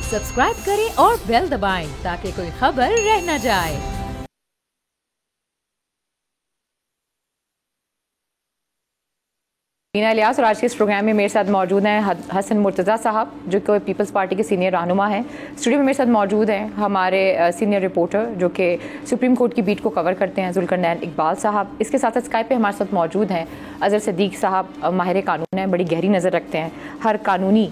Subscribe करें और bell दबाएं ताकि कोई खबर रह न जाए। मीना इलियास और आज के इस प्रोग्राम में मेरे साथ मौजूद हैं हसन मुर्तज़ा साहब, जो कि पीपल्स पार्टी के सीनियर रहनुमा हैं। स्टूडियो में मेरे साथ मौजूद हैं हमारे सीनियर रिपोर्टर जो कि सुप्रीम कोर्ट की बीट को कवर करते हैं, जुल्करनैन इकबाल साहब। इसके साथ साथ स्काइप पे हमारे साथ मौजूद हैं अजहर सदीक साहब, माहिर कानून हैं, बड़ी गहरी नज़र रखते हैं हर कानूनी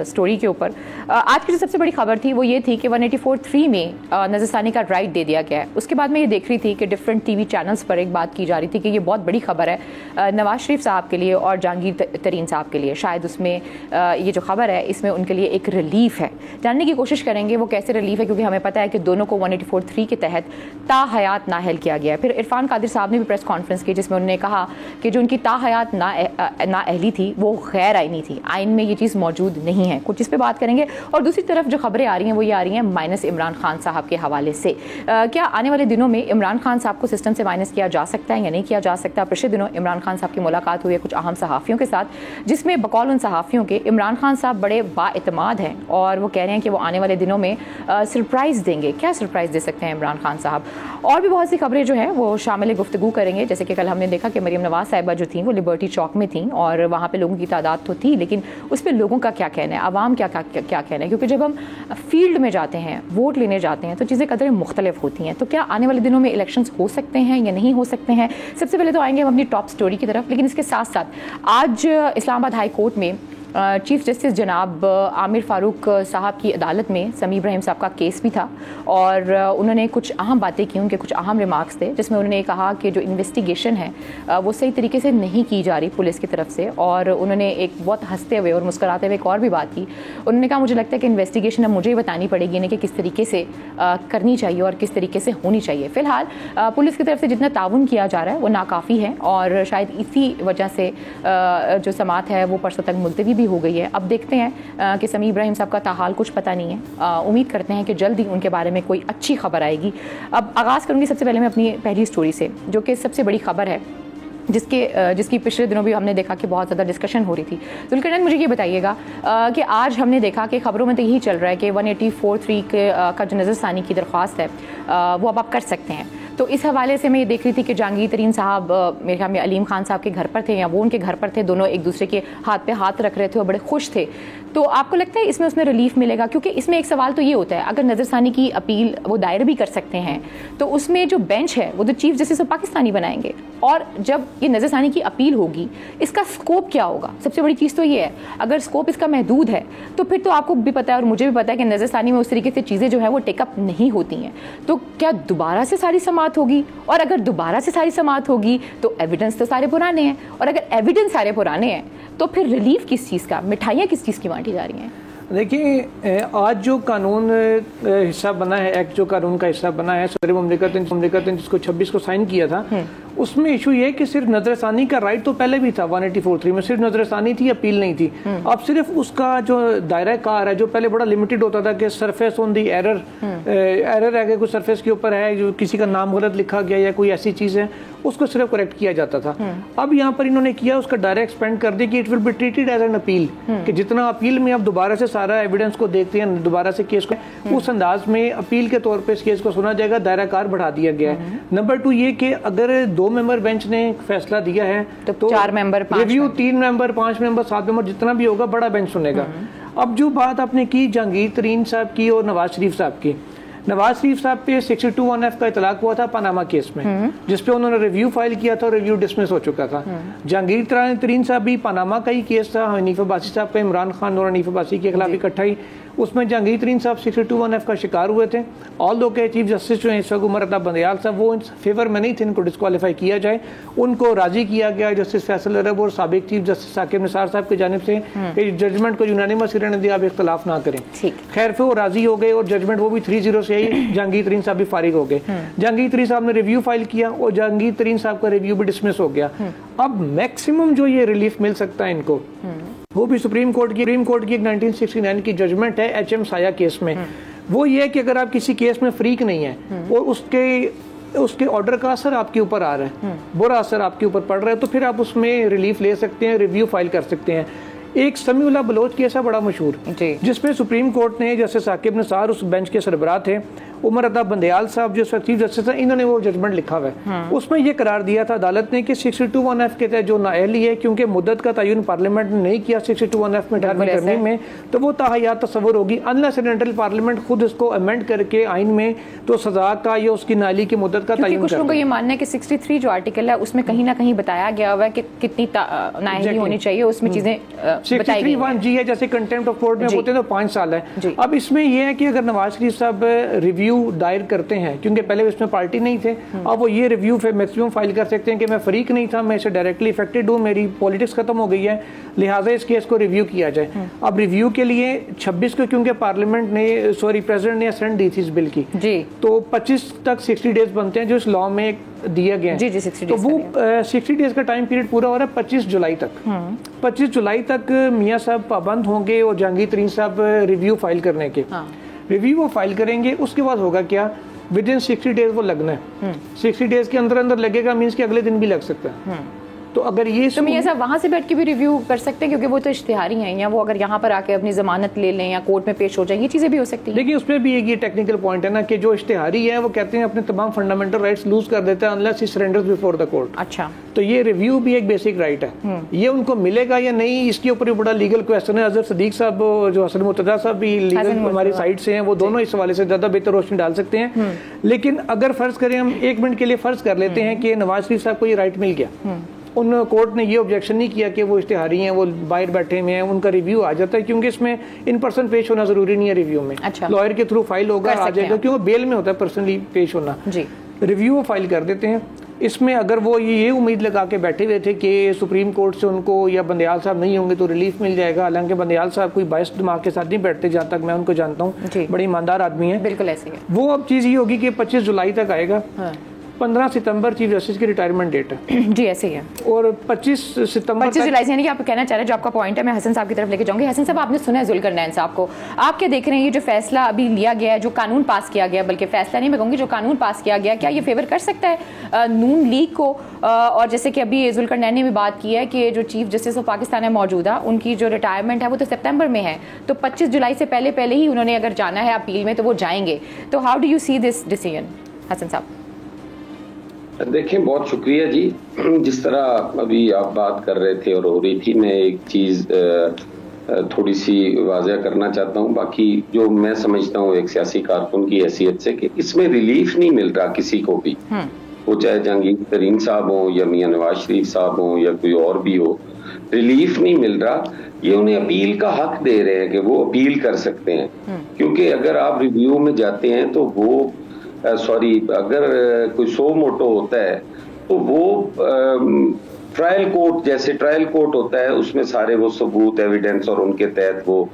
स्टोरी के ऊपर। आज की जो सबसे बड़ी खबर थी वो ये थी कि 184(3) में नज़रसानी का राइट दे दिया गया है। उसके बाद मैं ये देख रही थी कि डिफरेंट TV चैनल्स पर एक बात की जा रही थी कि ये बहुत बड़ी खबर है नवाज शरीफ साहब के लिए और जहांगीर तरीन साहब के लिए। शायद उसमें ये जो खबर है इसमें उनके लिए एक रिलीफ है। जानने की कोशिश करेंगे वो कैसे रिलीफ है, क्योंकि हमें पता है कि दोनों को 184(3) के तहत ताहयात नाअहल किया गया है। फिर इरफान कादिर साहब ने भी प्रेस कॉन्फ्रेंस की जिसमें उन्होंने कहा कि जो उनकी ताहयात नाअहली थी वो गैर आइनी थी, आइन में ये चीज़ मौजूद नहीं है। कुछ इस पर बात करेंगे। और दूसरी तरफ जो खबरें आ रही हैं वो ये आ रही हैं माइनस इमरान खान साहब के हवाले से। क्या आने वाले दिनों में इमरान खान साहब को सिस्टम से माइनस किया जा सकता है या नहीं किया जा सकता? पिछले दिनों इमरान खान साहब की मुलाकात हुई है कुछ अहम सहाफ़ियों के साथ, जिसमें बकौल उन सहाफ़ियों के इमरान खान साहब बड़े बाएतमाद हैं और वो कह रहे हैं कि वो आने वाले दिनों में सरप्राइज़ देंगे। क्या सरप्राइज़ दे सकते हैं इमरान खान साहब? और भी बहुत सी खबरें जो हैं वो शामिल गुफ्तगू करेंगे। जैसे कि कल हमने देखा कि मरीम नवाज़ साहिबा जो थी वो लिबर्टी चौक में थी और वहाँ पे लोगों की तादाद तो थी, लेकिन उस पर लोगों का क्या कहना है, आवाम क्या कहना है? क्योंकि जब हम फील्ड में जाते हैं, वोट लेने जाते हैं, तो चीज़ें कदर मुख्तलिफ होती हैं। तो क्या आने वाले दिनों में इलेक्शंस हो सकते हैं या नहीं हो सकते हैं? सबसे पहले तो आएंगे हम अपनी टॉप स्टोरी की तरफ, लेकिन इसके साथ साथ आज इस्लामाबाद हाई कोर्ट में चीफ जस्टिस जनाब आमिर फ़ारूक साहब की अदालत में समी इब्राहिम साहब का केस भी था और उन्होंने कुछ अहम बातें की, उनके कुछ अहम रिमार्क्स थे, जिसमें उन्होंने कहा कि जो इन्वेस्टिगेशन है वो सही तरीके से नहीं की जा रही पुलिस की तरफ से। और उन्होंने एक बहुत हंसते हुए और मुस्कुराते हुए एक और भी बात की। उन्होंने कहा मुझे लगता है कि इन्वेस्टिगेशन अब मुझे ही बतानी पड़ेगी इन्हें कि किस तरीके से करनी चाहिए और किस तरीके से होनी चाहिए। फ़िलहाल पुलिस की तरफ से जितना ताउन किया जा रहा है वो नाकाफ़ी है और शायद इसी वजह से जो समात है वो परसों तक मुलतवी भी हो गई है। अब देखते हैं कि समी इब्राहिम साहब का ताहाल कुछ पता नहीं है। उम्मीद करते हैं कि जल्द ही उनके बारे में कोई अच्छी खबर आएगी। अब आगाज़ करूँगी सबसे पहले मैं अपनी पहली स्टोरी से, जो कि सबसे बड़ी खबर है जिसकी पिछले दिनों भी हमने देखा कि बहुत ज़्यादा डिस्कशन हो रही थी। जुल्करनैन मुझे ये बताइएगा कि आज हमने देखा कि खबरों में तो यही चल रहा है कि 184(3) का जो नज़रसानी की दरख्वास्त है वो अब आप कर सकते हैं। तो इस हवाले से मैं ये देख रही थी कि जहांगीर तरीन साहब मेरे ख्याल में अलीम खान साहब के घर पर थे या वो उनके घर पर थे, दोनों एक दूसरे के हाथ पे हाथ रख रहे थे और बड़े खुश थे। तो आपको लगता है इसमें उसमें रिलीफ मिलेगा? क्योंकि इसमें एक सवाल तो ये होता है, अगर नज़रसानी की अपील वो दायर भी कर सकते हैं तो उसमें जो बेंच है वो तो चीफ जस्टिस ऑफ पाकिस्तानी बनाएंगे, और जब ये नज़रसानी की अपील होगी इसका स्कोप क्या होगा? सबसे बड़ी चीज़ तो ये है, अगर स्कोप इसका महदूद है तो फिर तो आपको भी पता है और मुझे भी पता है कि नज़रसानी में उस तरीके से चीज़ें जो है वो टेकअप नहीं होती हैं। तो क्या दोबारा से सारी समात होगी? और अगर दोबारा से सारी समात होगी तो एविडेंस तो सारे पुराने हैं, और अगर एविडेंस सारे पुराने हैं तो फिर रिलीफ किस चीज़ का, मिठाइयाँ किस चीज़ की बांटी जा रही हैं? देखिए, आज जो कानून हिस्सा बना है, एक्ट जो कानून का हिस्सा बना है, सदर मुमलिकत ने जिसको 26 को साइन किया था, उसमें इशू ये कि सिर्फ नजरसानी का राइट तो पहले भी था 184(3) में, सिर्फ नजरसानी थी, अपील नहीं थी। अब सिर्फ उसका जो दायरा कार है जो पहले बड़ा लिमिटेड होता था कि सरफेस ऑन दी एरर है कि कुछ सरफेस के ऊपर है, जो किसी का नाम गलत लिखा गया या कोई ऐसी चीज़ है, उसको सिर्फ करेक्ट किया जाता था। अब यहाँ पर इन्होंने किया, उसका डायरेक्ट एक्सपेंड कर दिया कि it will be treated as an appeal, कि जितना अपील में आप दोबारा से सारा एविडेंस को देखते हैं, दोबारा से केस को उस अंदाज में अपील के तौर पर इस केस को सुना जाएगा, दायरा कार बढ़ा दिया गया है। नंबर 2 ये कि अगर 2 मेंबर बेंच ने फैसला दिया है तो 4 member, 5 review 3 member, 5 member, 7 member, जितना भी होगा बड़ा बेंच सुनेगा। अब जो बात आपने की जहांगीर तरीन साहब की और नवाज शरीफ साहब की, नवाज शरीफ साहब पे 62(1)(f) का इतलाक हुआ था पनामा केस में, जिसपे उन्होंने रिव्यू फाइल किया था और रिव्यू डिसमिस हो चुका था। जहांगीर तरीन साहब भी पनामा का ही केस था, हनीफ अब्बासी साहब का, इमरान खान और हनीफ अब्बासी के खिलाफ इकट्ठा ही, उसमें जहांगीर तरीन साहब 62(1)(f) का शिकार हुए थे। ऑल दो के चीफ जस्टिस जो हैं इस वक्त उमर अता बंदयाल साहब, वो इन फेवर में नहीं थे इनको डिस्क्वालीफाई किया जाए, उनको राजी किया गया जस्टिस फैसल अरब और साबिक चीफ जस्टिस साकिब निसार साहब की जानिब से जजमेंट को यूनानिमस रहने दिया, आप इख्तलाफ ना करें। खैर फिर वो राजी हो गए और जजमेंट वो भी 3-0 से आई, जहांगीर तरीन साहब भी फारिग हो गए। जहांगीर तरीन साहब ने रिव्यू फाइल किया और जहांगीर तरीन साहब का रिव्यू भी डिसमिस हो गया। अब मैक्सिमम जो ये रिलीफ मिल सकता है इनको, वो भी सुप्रीम कोर्ट की एक 1969 की जजमेंट है HM साया केस में। वो ये है कि अगर आप किसी केस में फ्रीक नहीं है और उसके ऑर्डर का असर आपके ऊपर आ रहा है, बुरा असर आपके ऊपर पड़ रहा है, तो फिर आप उसमें रिलीफ ले सकते हैं, रिव्यू फाइल कर सकते हैं। एक समीउल्लाह बलोच केस है बड़ा मशहूर, जिसमें सुप्रीम कोर्ट ने जैसे साकिब निसार उस बेंच के सरबराह थे, उमर अता बंदयाल साहब जो चीफ जस्टिस हैं, इन्होंने वो जजमेंट लिखा हुआ है। उसमें ये करार दिया था अदालत ने कि 62(1)F के तहत जो नाअहली है, क्योंकि मुद्दत का तयन पार्लियामेंट ने नहीं किया 62(1)F में ठहरने करने में, तो वो ताहयात तस्वुर होगी अनलेस एंड अनटिल पार्लियामेंट खुद इसको अमेंड करके आइन में तो सजा का या उसकी नाअहली की मुद्दत का तयन। कुछ लोगों को ये मानना है कि 63 जो आर्टिकल है उसमें कहीं ना कहीं बताया गया हुआ है कि कितनी नाअहली होनी चाहिए, उसमें चीजें 63(1)G है, जैसे कंटेम्प्ट ऑफ कोर्ट में होते हैं तो 5 साल है। अब इसमें यह है कि अगर नवाज शरीफ साहब रिव्यू दायर करते हैं, क्योंकि पहले इसमें पार्टी नहीं थे, अब वो ये रिव्यू मैक्सिमम फाइल कर सकते हैं कि मैं फरीक नहीं था, मैं इसे डायरेक्टली इफेक्टेड हूँ, मेरी पॉलिटिक्स खत्म हो गई है, लिहाजा इस केस को रिव्यू किया जाए। अब रिव्यू के लिए 26 को क्योंकि पार्लियामेंट ने प्रेसिडेंट ने असेंट दी थी इस बिल की, तो 25 तक 60 डेज बनते हैं जो इस लॉ में दिया गया है। 60 तो वो 60 डेज का टाइम पीरियड पूरा हो रहा है 25 जुलाई तक। 25 जुलाई तक मियां साहब पाबंद होंगे और जहांगीर तरीन साहब रिव्यू फाइल करने के। रिव्यू वो फाइल करेंगे, उसके बाद होगा क्या, विद इन 60 डेज वो लगना है। 60 डेज के अंदर अंदर लगेगा, मीन्स कि अगले दिन भी लग सकता है। तो अगर ये तो मियां साहब वहां से बैठ के भी रिव्यू कर सकते हैं, क्योंकि वो तो इश्तिहारी हैं, या वो अगर यहाँ पर आके अपनी जमानत ले लें या कोर्ट में पेश हो जाए, ये चीजें भी हो सकती हैं। देखिए उसमें भी एक ये टेक्निकल पॉइंट है ना कि जो इश्तिहारी है वो कहते हैं अपने तमाम फंडामेंटल राइट्स लूज कर देता है unless he surrenders before the court. अच्छा, तो ये रिव्यू भी एक बेसिक राइट है, ये उनको मिलेगा या नहीं, इसके ऊपर बड़ा लीगल क्वेश्चन है। अजहर सदीक साहब जो हसन मुर्तजा साहब भी लीगल हमारी साइड से हैं, वो दोनों इस हवाले से ज्यादा बेहतर रोशनी डाल सकते हैं। लेकिन अगर फर्ज करें, हम 1 मिनट के लिए फर्ज कर लेते हैं कि नवाज शरीफ साहब को ये राइट मिल गया, उन कोर्ट ने ये ऑब्जेक्शन नहीं किया कि वो इश्तिहारी हैं, वो बाहर बैठे हुए हैं, उनका रिव्यू आ जाता है, क्योंकि इसमें इन पर्सन पेश होना जरूरी नहीं है रिव्यू में। अच्छा, लॉयर के थ्रू फाइल होगा, आ जाएगा, क्योंकि बेल में होता है पर्सनली पेश होना। रिव्यू वो फाइल कर देते हैं। इसमें अगर वो ये उम्मीद लगा के बैठे हुए थे कि सुप्रीम कोर्ट से उनको या बंदयाल साहब नहीं होंगे तो रिलीफ मिल जाएगा, हालांकि बंदयाल साहब कोई बायस दिमाग के साथ नहीं बैठते, जहाँ तक मैं उनको जानता हूँ, बड़े ईमानदार आदमी है। बिल्कुल ऐसे है। वो अब चीज़ ये होगी कि 25 जुलाई तक आएगा। 15 सितंबर चीफ जस्टिस की रिटायरमेंट डेट है। जी ऐसे ही है। और 25 सितंबर 25 जुलाई से, यानी कि आप कहना चाह रहे हैं, जो आपका पॉइंट है, मैं हसन साहब की तरफ लेके जाऊंगी। हसन साहब, आपने सुना है जुल्करनैन साहब को, आप क्या देख रहे हैं, ये जो फैसला अभी लिया गया है, जो कानून पास किया गया, बल्कि फैसला नहीं मैं कहूँगी, जो कानून पास किया गया, क्या ये फेवर कर सकता है नून लीग को? और जैसे कि अभी जुल्करनैन ने भी बात की है कि जो चीफ जस्टिस ऑफ पाकिस्तान है मौजूदा, उनकी जो रिटायरमेंट है वो तो सितंबर में है, तो 25 जुलाई से पहले ही उन्होंने अगर जाना है अपील में तो वो जाएंगे। तो how do you see this decision, Hasan साहब? देखें, बहुत शुक्रिया जी। जिस तरह अभी आप बात कर रहे थे और हो रही थी, मैं एक चीज़ थोड़ी सी वाज़ह करना चाहता हूँ। बाकी जो मैं समझता हूँ एक सियासी कारकुन की हैसियत से, कि इसमें रिलीफ नहीं मिल रहा किसी को भी, वो चाहे जहांगीर तरीन साहब हो या मियां नवाज शरीफ साहब हो या कोई और भी हो, रिलीफ नहीं मिल रहा। ये उन्हें अपील का हक दे रहे हैं कि वो अपील कर सकते हैं, क्योंकि अगर आप रिव्यू में जाते हैं तो वो अगर कोई सो मोटो होता है तो वो ट्रायल कोर्ट, जैसे ट्रायल कोर्ट होता है, उसमें सारे वो सबूत, एविडेंस और उनके तहत वो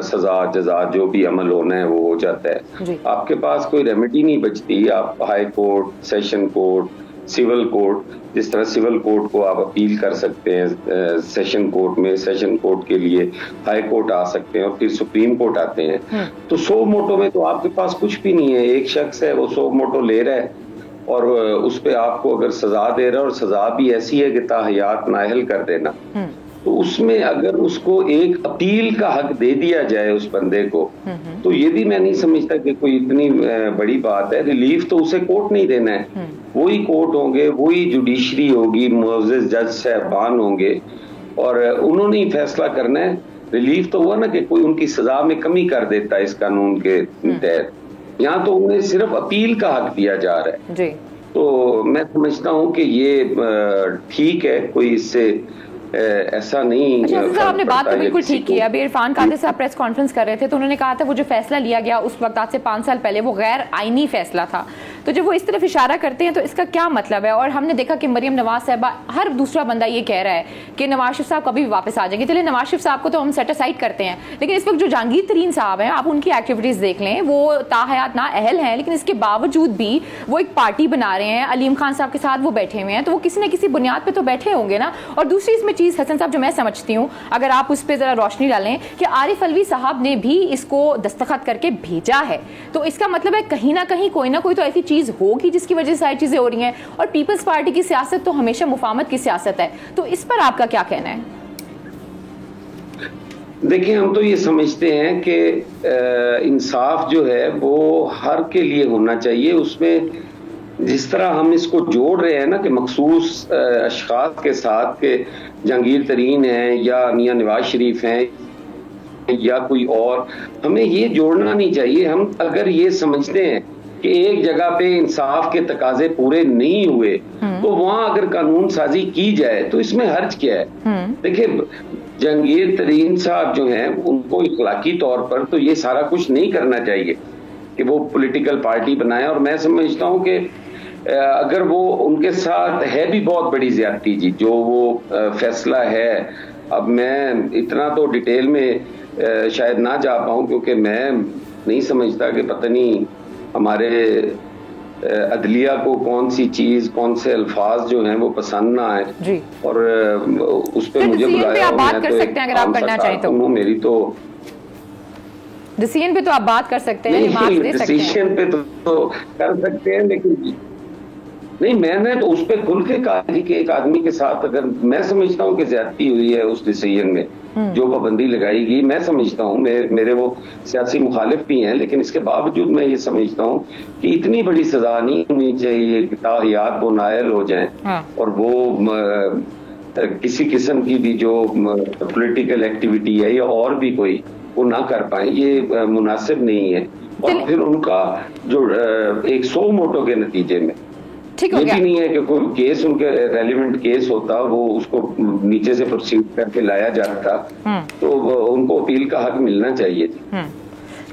सजा जजा जो भी अमल होना है वो हो जाता है। आपके पास कोई रेमेडी नहीं बचती। आप high court, session court, civil court, जिस तरह सिविल कोर्ट को आप अपील कर सकते हैं सेशन कोर्ट में, सेशन कोर्ट के लिए हाई कोर्ट आ सकते हैं और फिर सुप्रीम कोर्ट आते हैं। तो सो मोटो में तो आपके पास कुछ भी नहीं है। एक शख्स है, वो सो मोटो ले रहा है और उस पे आपको अगर सजा दे रहा है, और सजा भी ऐसी है कि ताहयात नाअहल कर देना, तो उसमें अगर उसको एक अपील का हक दे दिया जाए उस बंदे को, तो ये भी मैं नहीं समझता कि कोई इतनी बड़ी बात है। रिलीफ तो उसे कोर्ट नहीं देना है, वही कोर्ट होंगे, वही जुडिशरी होगी, मुअज़्ज़िज़ जज साहबान होंगे और उन्होंने ही फैसला करना है। रिलीफ तो हुआ ना कि कोई उनकी सजा में कमी कर देता है इस कानून के तहत। यहाँ तो उन्हें सिर्फ अपील का हक दिया जा रहा है जी। तो मैं समझता हूँ कि ये ठीक है, कोई इससे ऐसा नहीं। अच्छा, आपने बात तो बिल्कुल ठीक की। अभी इरफान कादिर साहब प्रेस कॉन्फ्रेंस कर रहे थे तो उन्होंने कहा था वो जो फैसला लिया गया उस वक्त आज से 5 साल पहले वो गैर आईनी फैसला था। तो जब वो इस तरफ इशारा करते हैं तो इसका क्या मतलब है? और हमने देखा कि मरियम नवाज साहबा, हर दूसरा बंदा ये कह रहा है कि नवाज शरीफ साहब कभी भी वापस आ जाएंगे। चलिए नवाज शरीफ साहब को तो हम सेट असाइड करते हैं, लेकिन इस वक्त जो जहांगीर तरीन साहब हैं, आप उनकी एक्टिविटीज देख लें, वो ताहयात ना अहल हैं, लेकिन इसके बावजूद भी वो एक पार्टी बना रहे हैं। अलीम खान साहब के साथ वो बैठे हुए हैं, तो वो किसी न किसी बुनियाद पर तो बैठे होंगे ना। और दूसरी इसमें चीज हसन साहब जो मैं समझती हूँ, अगर आप उस पर जरा रोशनी डालें, कि आरिफ अलवी साहब ने भी इसको दस्तखत करके भेजा है, तो इसका मतलब है कहीं ना कहीं कोई ना कोई तो ऐसी चीज होगी जिसकी वजह से सारी चीजें हो रही हैं। और पीपल्स पार्टी की सियासत तो हमेशा मुफाहमत की सियासत है, तो इस पर आपका क्या कहना है? देखिए, हम तो ये समझते हैं कि इंसाफ जो है वो हर के लिए होना चाहिए। उसमें जिस तरह हम इसको जोड़ रहे हैं ना कि मखसूस अशखास के साथ के जहांगीर तरीन हैं या मियां नवाज शरीफ हैं या कोई और, हमें ये जोड़ना नहीं चाहिए। हम अगर ये समझते हैं कि एक जगह पे इंसाफ के तकाजे पूरे नहीं हुए तो वहां अगर कानून साजी की जाए तो इसमें हर्ज क्या है। देखिए, जहांगीर तरीन साहब जो हैं उनको इखलाकी तौर पर तो ये सारा कुछ नहीं करना चाहिए कि वो पॉलिटिकल पार्टी बनाए। और मैं समझता हूं कि अगर वो उनके साथ है भी बहुत बड़ी ज्यादती जी जो वो फैसला है। अब मैं इतना तो डिटेल में शायद ना जा पाऊं क्योंकि मैं नहीं समझता कि पता नहीं हमारे अदलिया को कौन सी चीज, कौन से अल्फाज जो हैं वो पसंद ना आए जी। और उस पर मुझे बुलाया। आप बात कर सकते हैं अगर आप करना चाहें तो। मेरी तो डिसीजन पे तो आप बात कर सकते हैं, डिसीजन पे तो कर सकते हैं, लेकिन नहीं, मैंने तो उस पर खुल के कहा कि एक आदमी के साथ अगर मैं समझता हूँ कि ज्यादती हुई है उस डिसीजन में जो पाबंदी लगाई गई, मैं समझता हूँ, मेरे वो सियासी मुखालिफ भी हैं, लेकिन इसके बावजूद मैं ये समझता हूँ कि इतनी बड़ी सजा नहीं होनी चाहिए कि ताहियात वो नायल हो जाएं और वो किसी किस्म की भी जो पॉलिटिकल एक्टिविटी है या और भी कोई वो ना कर पाए। ये मुनासिब नहीं है। और फिर उनका जो एक सो मोटो के नतीजे में ये भी नहीं है कि कोई केस उनके रेलिवेंट केस होता वो उसको नीचे से प्रोसीड करके लाया जाता तो उनको अपील का हक मिलना चाहिए थी।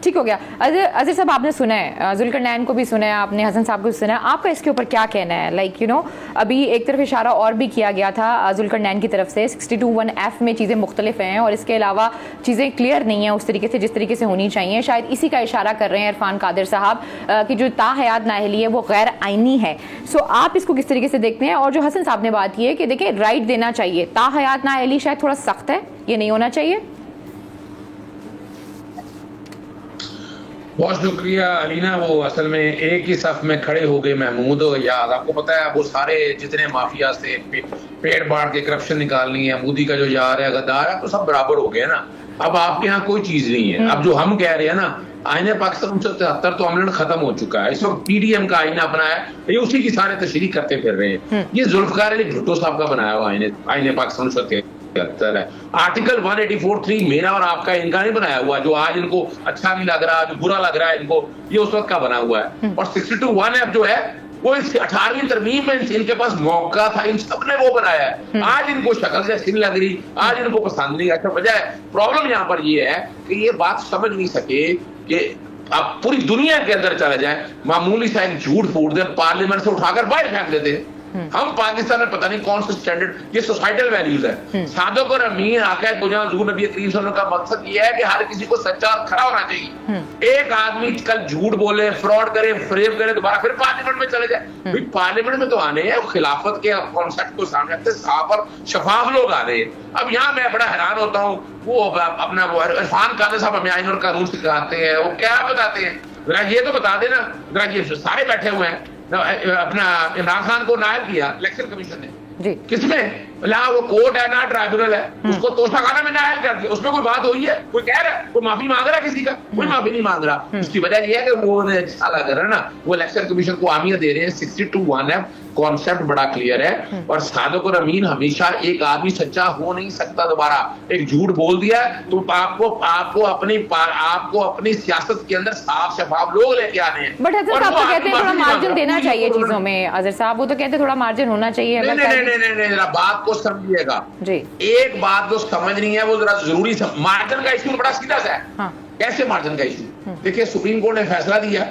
ठीक हो गया। अजहर साहब, आपने सुना है, जुल्करनैन को भी सुना है आपने, हसन साहब को भी सुना है, आपका इसके ऊपर क्या कहना है? लाइक यू नो, अभी एक तरफ इशारा और भी किया गया था जुल्करनैन की तरफ से 62(1)(f) में चीज़ें मुख्तलिफ हैं और इसके अलावा चीज़ें क्लियर नहीं है उस तरीके से जिस तरीके से होनी चाहिए। शायद इसी का इशारा कर रहे हैं इरफान कादिर साहब कि जो ताहयात नाअहली है वो गैर आइनी है। सो आप इसको किस तरीके से देखते हैं? और जो हसन साहब ने बात की है कि देखिए राइट देना चाहिए, ताहयात नाअहली शायद थोड़ा सख्त है, ये नहीं होना चाहिए। बहुत शुक्रिया अलीना। वो असल में एक ही सफ में खड़े हो गए महमूद और याद। आपको पता है वो सारे जितने माफिया से पेट बांट के करप्शन निकालनी है, मोदी का जो यार है, गद्दार है, तो सब बराबर हो गए ना। अब आपके यहाँ कोई चीज नहीं है। अब जो हम कह रहे हैं ना, आईने पाकिस्तान 1973 तो अमलन खत्म हो चुका है, इस वक्त पीडीएम का आईना बनाया, ये उसी की सारे तशरीह करते फिर रहे हैं। ये जुल्फकार अली भुट्टो साहब का बनाया हुआ आईने पाकिस्तान 1973 है। आर्टिकल 184(3) मेरा और आपका, इनका नहीं बनाया हुआ, जो आज इनको अच्छा नहीं लग रहा, जो बुरा लग रहा है इनको, ये उस वक्त का बना हुआ है। और 62(1)(f) जो है वो इस 18वीं तरमीम में इनके पास मौका था, इन सब ने वो बनाया है। आज इनको शक्ल जैसी नहीं लग रही, आज इनको पसंद नहीं। अच्छा, वजह प्रॉब्लम यहाँ पर ये है कि ये बात समझ नहीं सके कि अब पूरी दुनिया के अंदर चला जाए, मामूली सा एक झूठ फूट दे, पार्लियामेंट से उठाकर बाहर फेंक देते हैं। हम पाकिस्तान में पता नहीं कौन सा स्टैंडर्ड, ये सोसाइटल वैल्यूज है। सादक और अमीन आका दुनिया हुजूर नबी करीम सल्लल्लाहु अलैहि वसल्लम का मकसद ये है कि हर किसी को सच्चा और खरा होना चाहिए। एक आदमी कल झूठ बोले, फ्रॉड करे, फ्रेब करे, दोबारा फिर पार्लियामेंट में चले जाए। भाई पार्लियामेंट में तो आने हैं, खिलाफत के कॉन्सेप्ट को सामने रखते साफ और शफाफ लोग आ रहे हैं। अब यहाँ मैं बड़ा हैरान होता हूँ, वो अपना वो इरफान कादिर साहब हमें आइन और कानून सिखाते हैं, वो क्या बताते हैं जरा ये तो बता देना। जरा ये सारे बैठे हुए हैं, अपना इमरान खान को नायल किया इलेक्शन कमीशन ने जी, किसमें? ना वो कोर्ट है ना ट्राइब्यूनल है, उसको तोशाखाना में नायल कर दिया। उसमें कोई बात हुई है? कोई कह रहा है, कोई माफी मांग रहा है किसी का? कोई माफी नहीं मांग रहा। उसकी वजह यह है कि वो साला कर रहा है ना, वो इलेक्शन कमीशन को आमिया दे रहे हैं। 62(1)(f) कॉन्सेप्ट बड़ा क्लियर है। और सादक और अमीन हमेशा, एक आदमी सच्चा हो नहीं सकता। दोबारा एक झूठ बोल दिया तो आपको अपनी सियासत के अंदर साफ शफाफ लोग लेके आने हैं। बट हजरत साहब तो कहते हैं थोड़ा मार्जिन देना चाहिए चीजों में। अजहर साहब वो तो कहते हैं थोड़ा मार्जिन होना चाहिए। नहीं, जरा बात को समझिएगा जी। एक बात जो समझ नहीं है वो जरा जरूरी, मार्जिन का इशू बड़ा सीधा सा है। हाँ। कैसे मार्जिन का इशू? देखिए, सुप्रीम कोर्ट ने फैसला दिया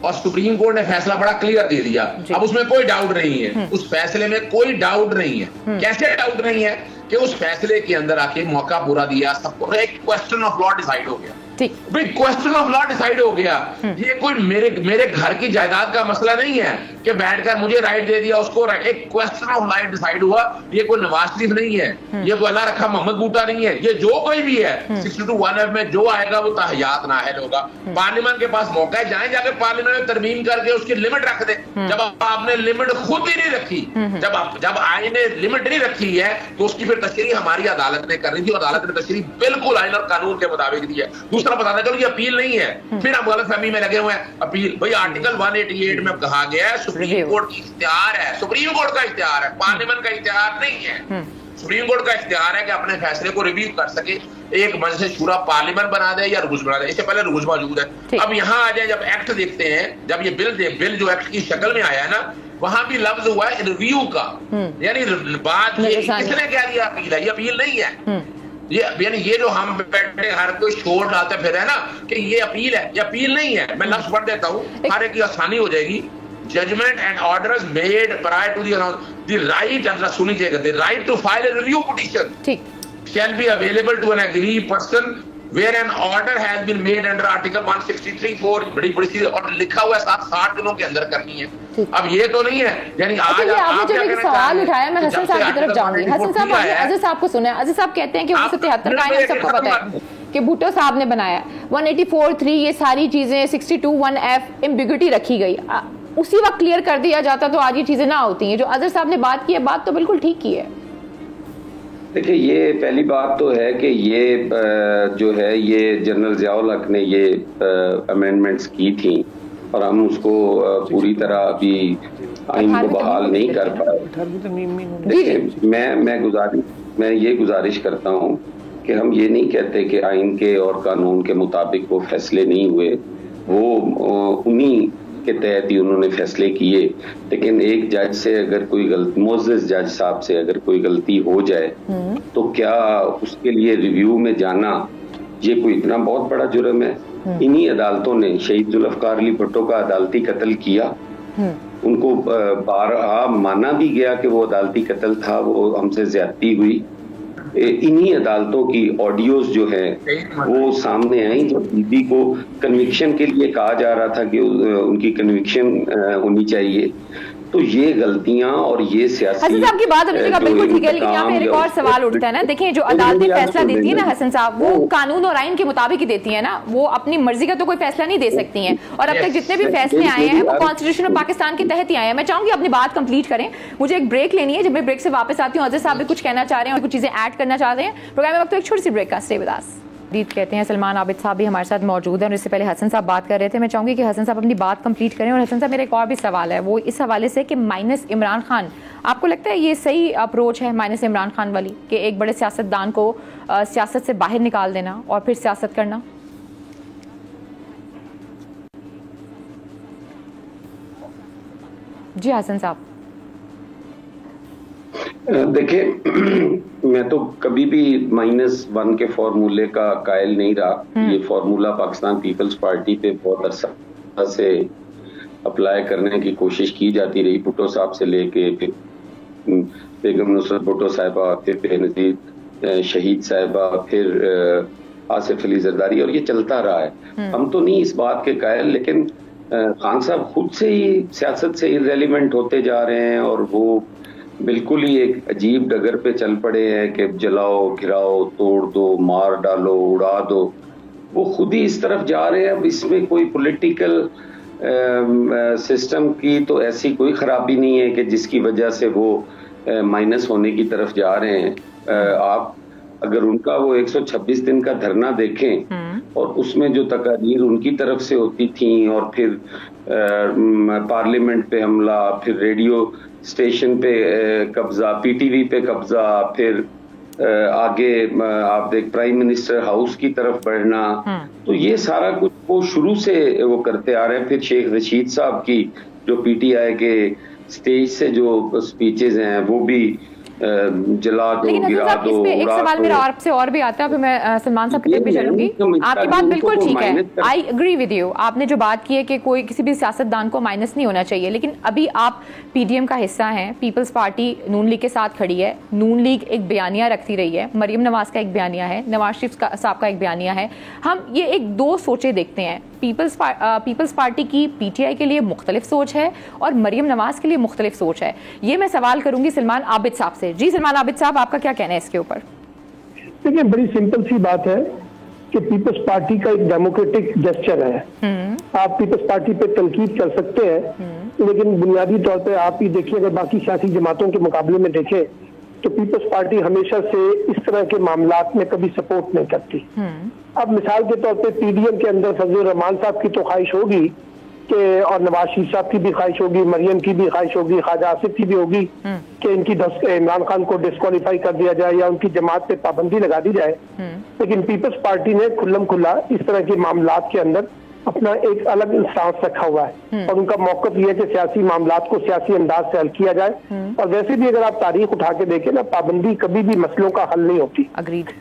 और सुप्रीम कोर्ट ने फैसला बड़ा क्लियर दे दिया। अब उसमें कोई डाउट नहीं है, उस फैसले में कोई डाउट नहीं है। कैसे डाउट नहीं है? कि उस फैसले के अंदर आके मौका पूरा दिया सबको, एक क्वेश्चन ऑफ लॉ डिसाइड हो गया। भाई क्वेश्चन ऑफ लॉ डिसाइड हो गया। ये कोई मेरे घर की जायदाद का मसला नहीं है। कि बैठकर मुझे राइट दे दिया उसको राइट, एक क्वेश्चन ऑफ राइट डिसाइड हुआ। ये कोई नवाज शरीफ नहीं है, ये कोई अल्लाह रखा मोहम्मद बूटा नहीं है, ये जो कोई भी है 62(1)(f) में जो आएगा वो तहयात नाहल होगा। पार्लियामेंट के पास मौका है, जाए जाके पार्लियामेंट में तरमीम करके उसकी लिमिट रख दे। जब आपने लिमिट खुद ही नहीं रखी, जब आईन ने लिमिट नहीं रखी है तो उसकी फिर तशरीह हमारी अदालत ने करनी थी, और अदालत ने तशरीह बिल्कुल आईन और कानून के मुताबिक दी है। दूसरा बताना चलो ये अपील नहीं है, फिर हम गलतफहमी में लगे हुए हैं। अपील भाई आर्टिकल 188 में कहा गया है सुप्रीम कोर्ट की इख्तियार है, सुप्रीम कोर्ट का इख्तियार है, पार्लियामेंट का इख्तियार नहीं है। सुप्रीम कोर्ट का इख्तियार है कि अपने फैसले को रिव्यू कर सके, एक मजलिस शूरा पार्लियामेंट बना दे या रूल्स बना दे। इससे पहले रूल्स मौजूद है। अब यहाँ आ जाए, जब एक्ट देखते हैं, जब ये बिल जो एक्ट की शक्ल में आया है ना, वहां भी लफ्ज हुआ है रिव्यू का, यानी बात किसने क्या दिया अपील है, ये अपील नहीं है। यानी ये जो हम बैठे हर कोई शोर डालते फिर है ना कि ये अपील है, ये अपील नहीं है। मैं लफ्ज पढ़ देता हूँ, हर एक की आसानी हो जाएगी। Judgment and orders made prior to the right, सुनी जाएगा, the right to file a review petition shall be available to an aggrieved person where an order has been made under article 163(4). बड़ी चीज और लिखा हुआ है 60 दिनों के अंदर करनी है। अब ये तो नहीं है, यानी आज आपने जब एक सवाल उठाया, मैं हसन साहब की तरफ जाऊंगी। हसन साहब, अजीज साहब को सुना है, अजीज साहब कहते हैं कि 1973 का आईन सबको पता है कि भुट्टो साहब ने बनाया, 184(3) ये सारी चीजें 62(1)(f) एम्बिग्युइटी रखी गई। उसी वक्त क्लियर कर दिया जाता तो आज ये चीजें ना होती हैं। जो अजहर साहब ने बात की है, बात तो बिल्कुल ठीक की है। देखिए, ये पहली बात तो है कि ये जो है ये जनरल ज़ियाउल हक ने ये अमेंडमेंट्स की थी और हम उसको पूरी तरह अभी आइन को बहाल नहीं कर पाए। देखिए, मैं ये गुजारिश करता हूँ कि हम ये नहीं कहते कि आइन के और कानून के मुताबिक वो फैसले नहीं हुए, वो उन्हीं के तहत ही उन्होंने फैसले किए। लेकिन एक जज से अगर कोई गलती, मोअज़्ज़िज़ जज साहब से अगर कोई गलती हो जाए तो क्या उसके लिए रिव्यू में जाना ये कोई इतना बहुत बड़ा जुर्म है? इन्हीं अदालतों ने शहीद जुल्फ़िकार अली भुट्टो का अदालती कत्ल किया, उनको बारहा माना भी गया कि वो अदालती कत्ल था, वो हमसे ज्यादती हुई। इन्हीं अदालतों की ऑडियोज जो है वो सामने आई, जब बीबी को कन्विक्शन के लिए कहा जा रहा था कि उनकी कन्विक्शन होनी चाहिए। तो ये गलतियां और ये सियासी हसन साहब की बात बिल्कुल ठीक है, लेकिन यहाँ पे एक और सवाल उठता है ना। देखिए, जो अदालतें फैसला देती है ना हसन साहब, वो कानून और आइन के मुताबिक ही देती है ना, वो अपनी मर्जी का तो कोई फैसला नहीं दे सकती हैं। और अब तक जितने भी फैसले आए हैं वो कॉन्स्टिट्यूशन ऑफ पाकिस्तान के तहत ही आए हैं। मैं चाहूंगी अपनी बात कंप्लीट करें, मुझे एक ब्रेक लेनी है। जब मैं ब्रेक से वापस आती हूँ, अजहर साहब भी कुछ कहना चाह रहे हैं और कुछ चीजें ऐड करना चाह रहे हैं। प्रोग्राम में वक्त एक छोटी सी ब्रेक का, स्टे विद अस। कहते हैं सलमान आबिद साहब भी हमारे साथ मौजूद हैं और इससे पहले हसन साहब बात कर रहे थे। मैं चाहूंगी कि हसन साहब अपनी बात कंप्लीट करें। और हसन साहब, मेरा एक और भी सवाल है, वो इस हवाले से कि माइनस इमरान खान, आपको लगता है ये सही अप्रोच है माइनस इमरान खान वाली, कि एक बड़े सियासतदान को सियासत से बाहर निकाल देना और फिर सियासत करना? जी हसन साहब। देखिए, मैं तो कभी भी -1 के फॉर्मूले का कायल नहीं रहा। ये फॉर्मूला पाकिस्तान पीपल्स पार्टी पे बहुत अरसा से अप्लाई करने की कोशिश की जाती रही, भुट्टो साहब से लेके फिर बेगम नुसरत भुट्टो साहिबा, फिर बेनज़ीर शहीद साहिबा, फिर आसिफ अली जरदारी, और ये चलता रहा है। हम तो नहीं इस बात के कायल, लेकिन खान साहब खुद से ही सियासत से इररेलेवेंट होते जा रहे हैं और वो बिल्कुल ही एक अजीब डगर पे चल पड़े हैं कि जलाओ, गिराओ, तोड़ दो, मार डालो, उड़ा दो। वो खुद ही इस तरफ जा रहे हैं। अब इसमें कोई पॉलिटिकल सिस्टम की तो ऐसी कोई खराबी नहीं है कि जिसकी वजह से वो माइनस होने की तरफ जा रहे हैं। आप अगर उनका वो 126 दिन का धरना देखें और उसमें जो तकारीर उनकी तरफ से होती थी, और फिर पार्लियामेंट पे हमला, फिर रेडियो स्टेशन पे कब्जा, पीटीवी पे कब्जा, फिर आगे आप देख प्राइम मिनिस्टर हाउस की तरफ बढ़ना, तो ये सारा कुछ वो शुरू से वो करते आ रहे हैं। फिर शेख रशीद साहब की जो पीटीआई के स्टेज से जो स्पीचेस हैं वो भी जला दो, गिरा दो, एक सवाल मेरा आपसे और भी आता है, फिर मैं सलमान साहब की तरफ भी चलूंगी। आपकी बात बिल्कुल ठीक है, आई एग्री विद यू। आपने जो बात की है कि कोई किसी भी सियासतदान को माइनस नहीं होना चाहिए, लेकिन अभी आप पीडीएम का हिस्सा हैं, पीपल्स पार्टी नून लीग के साथ खड़ी है, नून लीग एक बयानिया रखती रही है, मरियम नवाज का एक बयानिया है, नवाज शरीफ साहब का एक बयानिया है। हम ये एक दो सोचे देखते हैं, पीपल्स पार्टी की पीटीआई के लिए मुख्तलिफ सोच है और मरियम नवाज के लिए मुख्तलिफ सोच है। ये मैं सवाल करूंगी सलमान आबिद साहब से। जी सलमान आबिद साहब, आपका क्या कहना है इसके ऊपर? देखिए, बड़ी सिंपल सी बात है कि पीपल्स पार्टी का एक डेमोक्रेटिक जेस्चर है। आप पीपल्स पार्टी पे तनकीद कर सकते हैं, लेकिन बुनियादी तौर पे आप ही देखिए, अगर बाकी सियासी जमातों के मुकाबले में देखें तो पीपल्स पार्टी हमेशा से इस तरह के मामलात में कभी सपोर्ट नहीं करती। अब मिसाल के तौर पे पीडीएम के अंदर फजलुर रहमान साहब की तो ख्वाहिश होगी कि, और नवाज शरीफ साहब की भी ख्वाहिश होगी, मरियम की भी ख्वाहिश होगी, ख्वाजा आसिफ की भी होगी कि इनकी इमरान खान को डिस्क्वालीफाई कर दिया जाए या उनकी जमात पे पाबंदी लगा दी जाए। लेकिन पीपल्स पार्टी ने खुल्लम खुल्ला इस तरह के मामलात के अंदर अपना एक अलग स्टांस रखा हुआ है और उनका मौक़िफ़ ये है कि सियासी मामलात को सियासी अंदाज से हल किया जाए। और वैसे भी अगर आप तारीख उठा के देखें ना, पाबंदी कभी भी मसलों का हल नहीं होती।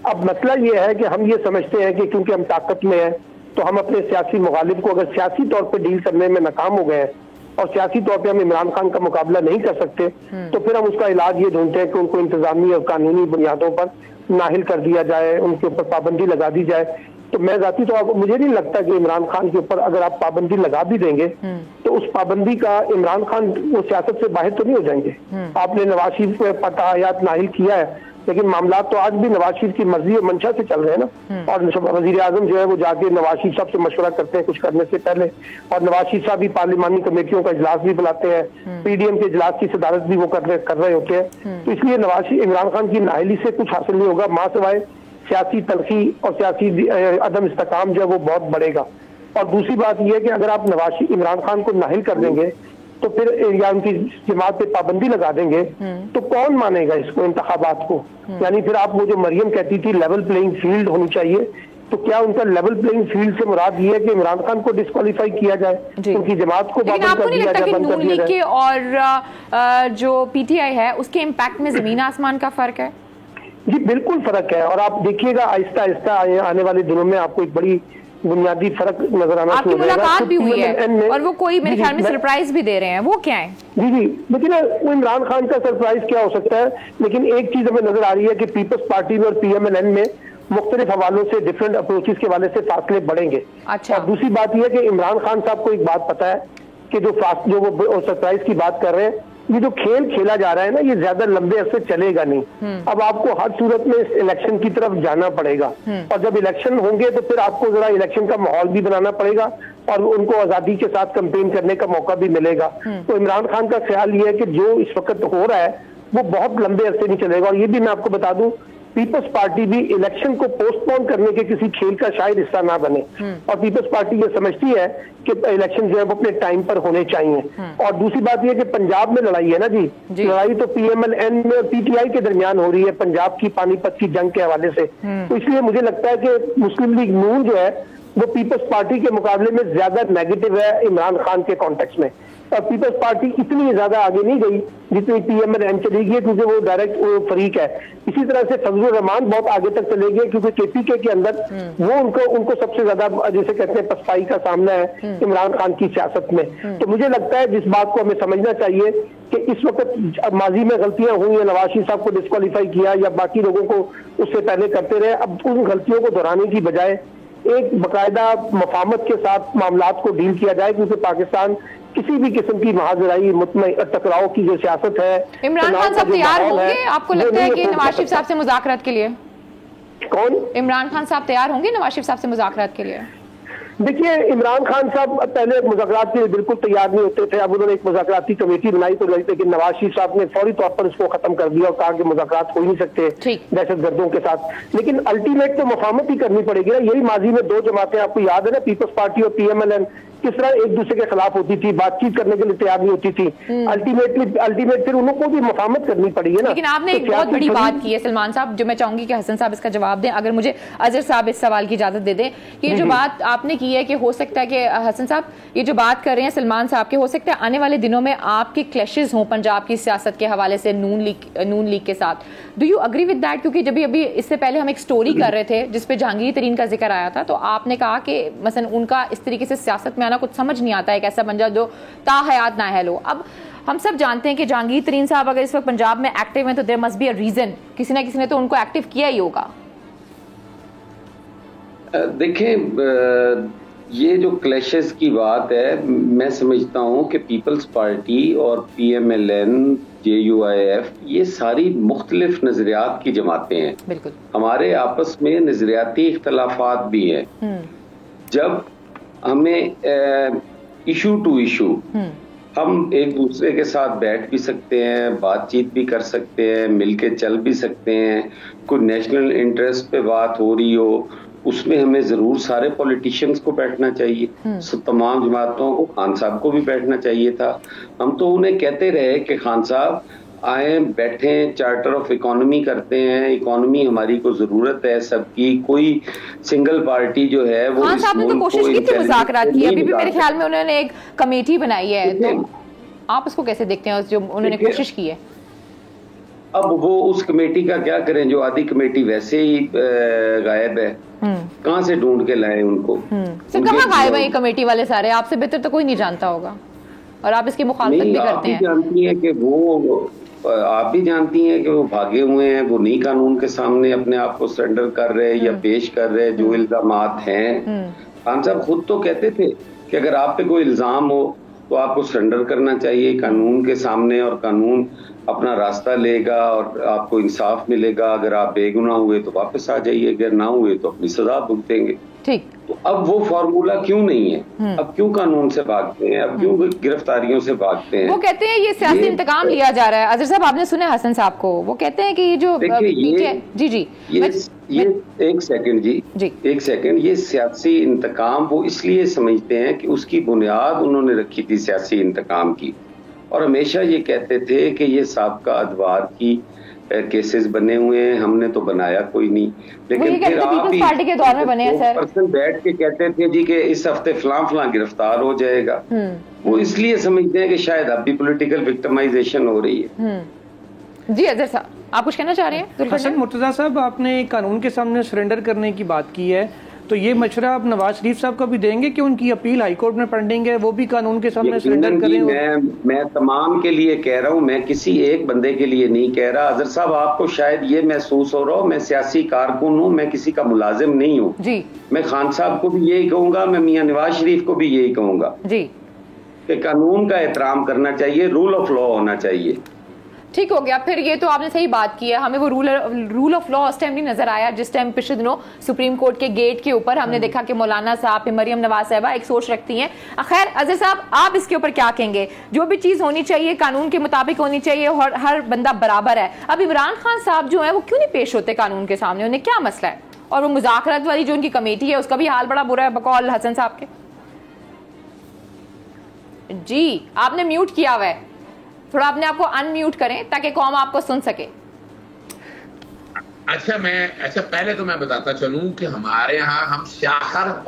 अब मसला ये है कि हम ये समझते हैं कि क्योंकि हम ताकत में हैं तो हम अपने सियासी मुखालिफ को अगर सियासी तौर पर डील करने में नाकाम हो गए हैं और सियासी तौर पे हम इमरान खान का मुकाबला नहीं कर सकते, तो फिर हम उसका इलाज ये ढूंढते हैं कि उनको इंतजामी और कानूनी बुनियादों पर नाहिल कर दिया जाए, उनके ऊपर पाबंदी लगा दी जाए। तो मैं जाती तो मुझे नहीं लगता कि इमरान खान के ऊपर अगर आप पाबंदी लगा भी देंगे तो उस पाबंदी का इमरान खान वो सियासत से बाहर तो नहीं हो जाएंगे। आपने नवाज शरीफ पे पतायात नाहिल किया है, लेकिन मामला तो आज भी नवाज शरीफ की मर्जी और मंशा से चल रहे हैं ना। और वजीर आजम जो है वो जाके नवाज शरीफ साहब से मशवरा करते हैं कुछ करने से पहले, और नवाज शरीफ साहब भी पार्लिमानी कमेटियों का इजलास भी बुलाते हैं, पीडीएम के इजलास की सदारत भी वो कर रहे होते हैं। तो इसलिए नवाज इमरान खान की नाहिली से कुछ हासिल नहीं होगा, माँ सिवाय सियासी तलखी और सियासी अदम इस्तेकाम जो है वो बहुत बढ़ेगा। और दूसरी बात यह है कि अगर आप इमरान खान को नाहिल कर देंगे तो फिर या उनकी जमात पे पाबंदी लगा देंगे तो कौन मानेगा इसको, इंतखाबात को? यानी फिर आप वो जो मरियम कहती थी लेवल प्लेइंग फील्ड होनी चाहिए, तो क्या उनका लेवल प्लेइंग फील्ड से मुराद ये है कि इमरान खान को डिस्क्वालीफाई किया जाए, उनकी जमात को बंद कर दिया जाए, बंद कर दिया जाए? और जो पीटीआई है उसके इम्पैक्ट में जमीन आसमान का फर्क है। जी बिल्कुल फर्क है, और आप देखिएगा आहिस्ता आहिस्ता आने वाले दिनों में आपको एक बड़ी बुनियादी फर्क नजर आना शुरू हो जाएगा। आपकी मुलाकात भी हुई है और वो कोई मेरे ख्याल में सरप्राइज भी दे रहे हैं, वो क्या है? जी लेकिन वो इमरान खान का सरप्राइज क्या हो सकता है, लेकिन एक चीज हमें नजर आ रही है कि पीपल्स पार्टी में और पीएमएलएन में मुख्तलिफ हवालों से डिफरेंट अप्रोचेस के हवाले से फासले बढ़ेंगे। अच्छा। और दूसरी बात यह है कि इमरान खान साहब को एक बात पता है कि जो वो सरप्राइज की बात कर रहे हैं, ये जो खेल खेला जा रहा है ना, ये ज्यादा लंबे अरसे चलेगा नहीं। अब आपको हर सूरत में इस इलेक्शन की तरफ जाना पड़ेगा, और जब इलेक्शन होंगे तो फिर आपको जरा इलेक्शन का माहौल भी बनाना पड़ेगा और उनको आजादी के साथ कैंपेन करने का मौका भी मिलेगा। तो इमरान खान का ख्याल ये है कि जो इस वक्त हो रहा है वो बहुत लंबे अरसे नहीं चलेगा। और ये भी मैं आपको बता दूं, पीपल्स पार्टी भी इलेक्शन को पोस्टपोन करने के किसी खेल का शायद हिस्सा ना बने, और पीपल्स पार्टी ये समझती है कि इलेक्शन जो है वो अपने टाइम पर होने चाहिए। और दूसरी बात यह कि पंजाब में लड़ाई है ना जी, लड़ाई तो पीएमएलएन में और पीटीआई के दरमियान हो रही है पंजाब की पानीपत की जंग के हवाले से। तो इसलिए मुझे लगता है कि मुस्लिम लीग नून जो है वो पीपल्स पार्टी के मुकाबले में ज्यादा नेगेटिव है इमरान खान के कॉन्टेक्स्ट में। और पीपल्स पार्टी इतनी ज्यादा आगे नहीं गई जितनी पीएमएलएन चली गई, क्योंकि वो डायरेक्ट फरीक है। इसी तरह से फजलुर रहमान बहुत आगे तक चले गए, क्योंकि केपीके के अंदर वो उनको सबसे ज्यादा जैसे कहते हैं पछताई का सामना है इमरान खान की सियासत में। तो मुझे लगता है जिस बात को हमें समझना चाहिए कि इस वक्त माजी में गलतियां हुई है, नवाज शरीफ साहब को डिस्क्वालीफाई किया या बाकी लोगों को उससे पहले करते रहे, अब उन गलतियों को दोहराने की बजाय एक बाकायदा मफाहमत के साथ मामलात को डील किया जाए, क्योंकि पाकिस्तान किसी भी किस्म की महाजराई टकराव की जो सियासत है। इमरान खान साहब तैयार होंगे, आपको लगता है कि नवाज शरीफ साहब से मुज़ाकरात के लिए? कौन? इमरान खान साहब तैयार होंगे नवाज शरीफ साहब से मुज़ाकरात के लिए? देखिए, इमरान खान साहब पहले मुज़ाकरात के लिए बिल्कुल तैयार नहीं होते थे। अब उन्होंने एक मुज़ाकराती कमेटी बनाई तो लेकिन नवाज शरीफ साहब ने फौरी तौर पर उसको खत्म कर दिया और कहा कि मुज़ाकरात हो ही नहीं सकते दहशतगर्दों के साथ। लेकिन अल्टीमेट तो मुफाहमत ही करनी पड़ेगी ना। यही माजी में दो जमातें आपको याद है ना, पीपल्स पार्टी और पीएमएलएन किस तरह एक दूसरे के खिलाफ होती थी, बातचीत करने के लिए तैयार नहीं होती थी। अल्टीमेट फिर उनको भी मुफाहमत करनी पड़ी है ना। लेकिन आपने एक बहुत बड़ी बात की है सलमान साहब, जो मैं चाहूंगी कि हसन साहब इसका जवाब दें, अगर मुझे अजहर साहब इस सवाल की इजाजत दे दें कि जो बात आपने की है कि हो सकता है कि हसन साहब ये जो बात कर रहे हैं सलमान साहब के, हो सकता है आने वाले दिनों में आपके क्लैशेस हों पंजाब की सियासत के हवाले से नून लीग के साथ। Do you agree with that? क्योंकि जब अभी इससे पहले हम एक स्टोरी कर रहे थे जिसपे जहांगीर तरीन का जिक्र आया था, तो आपने कहा कि मसलन उनका इस तरीके से सियासत में आना कुछ समझ नहीं आता, एक ऐसा बंदा जो ताहयात ना है लो। अब हम सब जानते हैं कि जहांगीर तरीन साहब अगर इस वक्त पंजाब में एक्टिव हैं तो there must be a reason, किसी ना किसी ने तो उनको एक्टिव किया ही होगा। देखें, ये जो क्लैशेस की बात है, मैं समझता हूँ कि पीपल्स पार्टी और PMLN, JUIF, ये सारी मुख्तलिफ नजरियात की जमातें हैं। बिल्कुल। हमारे आपस में नजरियाती इख्तलाफात भी हैं। जब हमें इशू टू इशू हम एक दूसरे के साथ बैठ भी सकते हैं, बातचीत भी कर सकते हैं, मिलके चल भी सकते हैं, कोई नेशनल इंटरेस्ट पे बात हो रही हो, उसमें हमें जरूर सारे पॉलिटिशियंस को बैठना चाहिए, तमाम जमातों को, खान साहब को भी बैठना चाहिए था। हम तो उन्हें कहते रहे कि खान साहब आए, बैठे, चार्टर ऑफ इकोनॉमी करते हैं, इकोनॉमी हमारी को जरूरत है सबकी, कोई सिंगल पार्टी जो है वो खान साहब ने तो कोशिश की थी मुज़ाकरात की, अभी भी मेरे ख्याल में उन्होंने एक कमेटी बनाई है, तो आप उसको कैसे देखते हैं जो उन्होंने कोशिश की है? अब वो उस कमेटी का क्या करें, जो आधी कमेटी वैसे ही गायब है, कहाँ से ढूंढ के लाए उनको? कहाँ गायब है ये कमेटी वाले सारे? आपसे बेहतर तो कोई नहीं जानता होगा, और आप इसकी मुखालफत भी करते हैं। जानती हैं कि वो, आप भी जानती हैं कि वो भागे हुए हैं, वो नहीं कानून के सामने अपने आप को सरेंडर कर रहे या पेश कर रहे जो इल्जामात हैं। खान साहब खुद तो कहते थे कि अगर आप पे कोई इल्जाम हो तो आपको सरेंडर करना चाहिए कानून के सामने, और कानून अपना रास्ता लेगा और आपको इंसाफ मिलेगा। अगर आप बेगुनाह हुए तो वापस आ जाइए, अगर ना हुए तो अपनी सजा भुगतेंगे। ठीक। तो अब वो फॉर्मूला क्यों नहीं है? अब क्यों कानून से भागते हैं? अब क्यों गिरफ्तारियों से भागते हैं? वो कहते हैं ये सियासी इंतकाम लिया जा रहा है। अजहर साहब, आपने सुना हसन साहब को, वो कहते हैं कि ये जो जी ये एक सेकंड, ये सियासी इंतकाम वो इसलिए समझते हैं कि उसकी बुनियाद उन्होंने रखी थी सियासी इंतकाम की, और हमेशा ये कहते थे कि ये साबका अदवार की केसेस बने हुए हैं, हमने तो बनाया कोई नहीं। लेकिन फिर आप ही पार्टी के दौर में बने हैं सर। पर्सन बैठ के कहते थे जी कि इस हफ्ते फलां गिरफ्तार हो जाएगा। वो इसलिए समझते हैं कि शायद अब भी पॉलिटिकल विक्टिमाइजेशन हो रही है। जी अजहर साहब, आप कुछ कहना चाह रहे हैं? हसन मुर्तजा साहब, आपने कानून के सामने सरेंडर करने की बात की है, तो ये मशवरा आप नवाज शरीफ साहब को भी देंगे कि उनकी अपील हाईकोर्ट में पेंडिंग है, वो भी कानून के सामने सरेंडर करें? मैं तमाम के लिए कह रहा हूं, मैं किसी एक बंदे के लिए नहीं कह रहा। अजहर साहब, आपको शायद ये महसूस हो रहा हो मैं सियासी कारकुन हूं, मैं किसी का मुलाजिम नहीं हूं जी। मैं खान साहब को भी यही कहूंगा, मैं मियां नवाज शरीफ को भी यही कहूंगा जी कि कानून का एहतराम करना चाहिए, रूल ऑफ लॉ होना चाहिए। ठीक हो गया। फिर ये तो आपने सही बात की है, हमें वो रूल ऑफ लॉ उस टाइम नहीं नजर आया जिस टाइम पिछले दिनों सुप्रीम कोर्ट के गेट के ऊपर हमने देखा कि मौलाना साहब, मरियम नवाज साहबा एक सोच रखती हैं। खैर अजहर साहब, आप इसके ऊपर क्या कहेंगे? जो भी चीज होनी चाहिए कानून के मुताबिक होनी चाहिए और हर बंदा बराबर है। अब इमरान खान साहब जो है वो क्यों नहीं पेश होते कानून के सामने? उन्हें क्या मसला है? और वो मुज़ाकरात वाली जो उनकी कमेटी है उसका भी हाल बड़ा बुरा है बकौल हसन साहब के। जी आपने म्यूट किया हुआ है, थोड़ा अपने आपको अनम्यूट करें ताकि कौम आपको सुन सके। अच्छा पहले तो मैं बताता चलूं कि हमारे यहाँ हम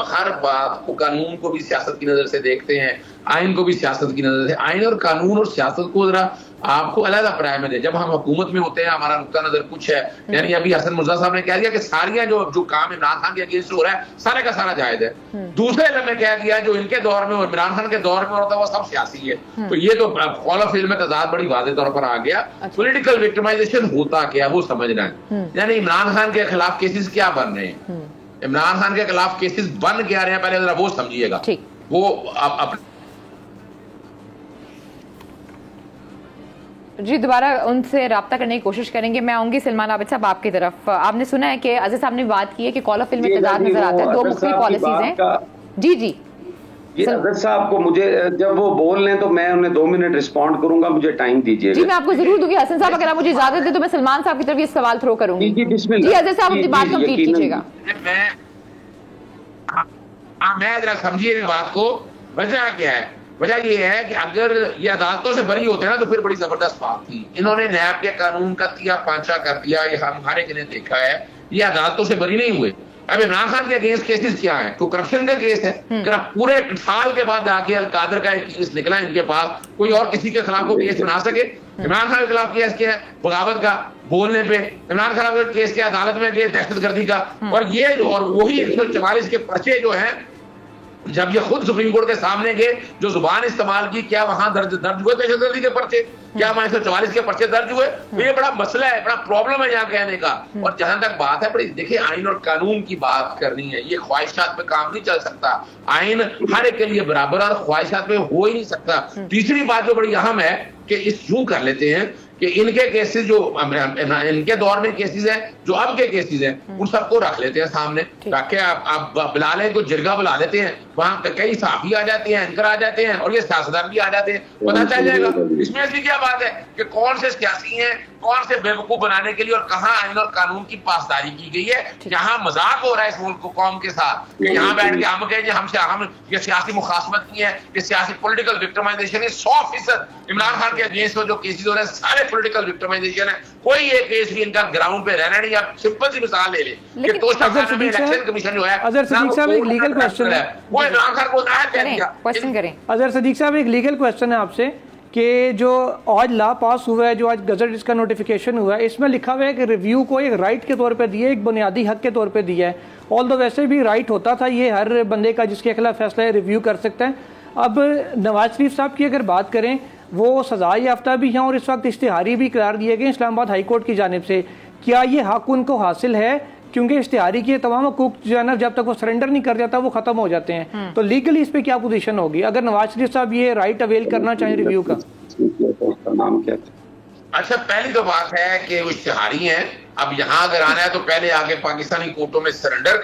हर बात को, कानून को भी सियासत की नजर से देखते हैं, आइन को भी सियासत की नजर से। आइन और कानून और सियासत को जरा आपको अलग प्राय में दे। जब हम हुकूमत में होते हैं हमारा नुक्ता नजर कुछ है, यानी अभी हसन मुर्तजा साहब ने कह दिया कि सारियां जो काम इमरान खान के अगेंस्ट हो रहा है सारे का सारा जायज है। दूसरे लम्हे कह दिया जो इनके दौर में, इमरान खान के दौर में होता है वो सब सियासी है। तो ये तो फॉलो फिल्म में तजाद बड़ी वाज़ेह तौर पर आ गया। पॉलिटिकल विक्टिमाइजेशन होता क्या वो समझना है, यानी इमरान खान के खिलाफ केसेस क्या बन रहे हैं, इमरान खान के खिलाफ केसेस बन क्या रहे हैं, पहले जरा वो समझिएगा। वो जी दोबारा उनसे रब्ता करने की कोशिश करेंगे। मैं आऊंगी सलमान आबिद साहब आपकी तरफ। आपने सुना है कि अजहर साहब ने बात की है कि कॉलर फिल्म में तजाद नजर आता है, दो मुख्तलिफ पॉलिसीज हैं। जी ये अजहर साहब को मुझे जब वो बोल लें तो मैं उन्हें 2 मिनट रिस्पॉन्ड करूंगा, मुझे टाइम दीजिए। जी मैं आपको जरूर दूंगी हसन साहब, अगर आप मुझे इजाजत दें तो मैं सलमान साहब की तरफ ये सवाल थ्रो करूंगी। जी अजहर साहब अपनी बात कंप्लीट कीजिएगा। मैं जरा समझिए बात को। वजह क्या है? वजह ये है कि अगर ये अदालतों से बरी होते ना तो फिर बड़ी जबरदस्त बात थी। इन्होंने नैब के कानून का तिया पांचा कर दिया, ये हम हर एक ने देखा है। ये अदालतों से बरी नहीं हुए। अब इमरान खान के अगेंस्ट केसेस क्या है? तो करप्शन का केस है। पूरे साल के बाद आके कादर का एक केस निकला इनके पास, कोई और किसी के खिलाफ को केस बना सके। इमरान खान के खिलाफ केस क्या है? बगावत का, बोलने पे। इमरान खान के केस क्या? अदालत में गए दहशतगर्दी का। और ये और वही 144 के पर्चे जो है जब ये खुद सुप्रीम कोर्ट के सामने गए, जो जुबान इस्तेमाल की, क्या वहां दर्ज हुए पेशेदर्दी के पर्चे, क्या वहां 144 के पर्चे दर्ज हुए? ये बड़ा मसला है, बड़ा प्रॉब्लम है यहाँ कहने का। और जहां तक बात है, बड़ी देखिए आइन और कानून की बात करनी है, ये ख्वाहिशात पे काम नहीं चल सकता। आइन हर एक के लिए बराबर और ख्वाहिशात पे हो ही नहीं सकता। तीसरी बात जो बड़ी अहम है कि इस यूं कर लेते हैं कि इनके केसेस जो इनके दौर में केसेस हैं, जो अब के केसेस हैं, उन सबको रख लेते हैं सामने, ताकि आप बुला लें, तो जिरगा बुला लेते हैं, वहां कई सहाफी आ जाते हैं, एंकर आ जाते हैं, और ये सियासतदान भी आ जाते हैं, पता चल जाएगा। इसमें ऐसी क्या बात है कि कौन से सियासी हैं, कौन से बेवकूफ बनाने के लिए, और कहाँ आइन और कानून की पासदारी की गई है। यहाँ मजाक हो रहा है इस मुल्क को कौम के साथ कि यहाँ बैठ के हम कहें हम ये सियासी मुखासमत की है, ये सियासी पॉलिटिकल विक्टिमाइजेशन है। 100% इमरान खान के अगेंस्ट जो केसेस हो रहे हैं सारे पॉलिटिकल विक्टिमाइजेशन है। कोई एक केस भी इनका ग्राउंड पे रहना नहीं। आप सिंपल सी मिसाल ले लें कि तोशाखाना में इलेक्शन कमीशन जो है, अजहर सिद्दीक साहब एक लीगल क्वेश्चन है, वो इमरान खान को नायब कर दिया। क्वेश्चन करें अजहर सिद्दीक साहब, एक लीगल क्वेश्चन है आपसे कि जो आज लॉ पास हुआ है, जो आज गजट इसका नोटिफिकेशन हुआ है, इसमें लिखा हुआ है कि रिव्यू को एक राइट के तौर पे दिया, एक बुनियादी हक के तौर पे दिया है। ऑल दो वैसे भी राइट होता था, ये हर बंदे का जिसके खिलाफ फैसला है रिव्यू कर सकता है। अब नवाज शरीफ साहब की अगर बात करें, वो सजा याफ्ता भी हैं और इस वक्त इश्तिहारी भी करार दिए गए इस्लामाबाद हाई कोर्ट की जानिब से। क्या ये हक उनको हासिल है? क्योंकि इश्तिहारी के तमाम हकूक जो है ना, जब तक वो सरेंडर नहीं कर जाता वो खत्म हो जाते हैं। तो लीगली इस पे क्या पोजीशन होगी अगर नवाज शरीफ साहब ये राइट अवेल करना चाहें रिव्यू का? नाम क्या था? अच्छा, पहली तो बात है कि वो इश्तिहारी हैं। अब यहाँ अगर आना है तो पहले आके पाकिस्तानी कोर्टों में सरेंडर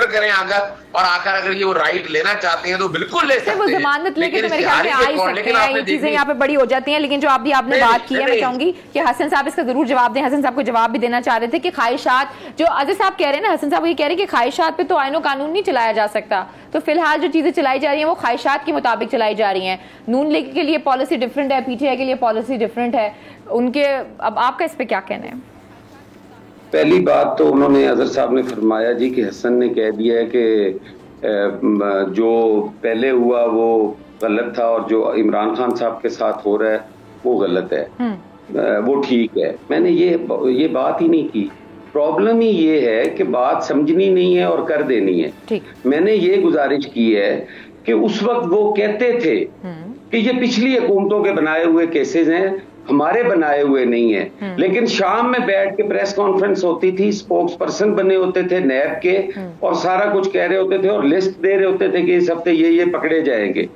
करें आकर, और आकर अगर ये वो राइट लेना चाहते हैं तो बिल्कुल ले सकते हैं। वो जमानत लेके तो मेरे ख्याल में आ ही सकते हैं, ये चीजें यहाँ पे बड़ी हो जाती हैं। लेकिन जो आपने बात की है, मैं चाहूंगी कि हसन साहब इसका जरूर जवाब दें। हसन साहब को जवाब भी देना चाह रहे थे कि ख्वाहिशात, जो अजहर साहब कह रहे हैं ना, हसन साहब ये कह रहे हैं कि ख्वाहिशात पे तो आईनो कानून नहीं चलाया जा सकता। तो फिलहाल जो चीजें चलाई जा रही हैं वो ख्वाहिशात के मुताबिक चलाई जा रही हैं। नून लीग के लिए पॉलिसी डिफरेंट है, पीटीआई के लिए पॉलिसी डिफरेंट है उनके। अब आपका इस पे क्या कहना है? पहली बात तो उन्होंने, अजहर साहब ने फरमाया जी कि हसन ने कह दिया है कि जो पहले हुआ वो गलत था और जो इमरान खान साहब के साथ हो रहा है वो गलत है, वो ठीक है। मैंने ये बात ही नहीं की। प्रॉब्लम ही ये है कि बात समझनी नहीं है और कर देनी है। मैंने ये गुजारिश की है कि उस वक्त वो कहते थे कि ये पिछली हुकूमतों के बनाए हुए केसेस हैं, हमारे बनाए हुए नहीं है। लेकिन शाम में बैठ के प्रेस कॉन्फ्रेंस होती थी, स्पोक्स पर्सन बने होते थे नैब के, और सारा कुछ कह रहे होते थे और लिस्ट दे रहे होते थे कि इस हफ्ते ये पकड़े जाएंगे।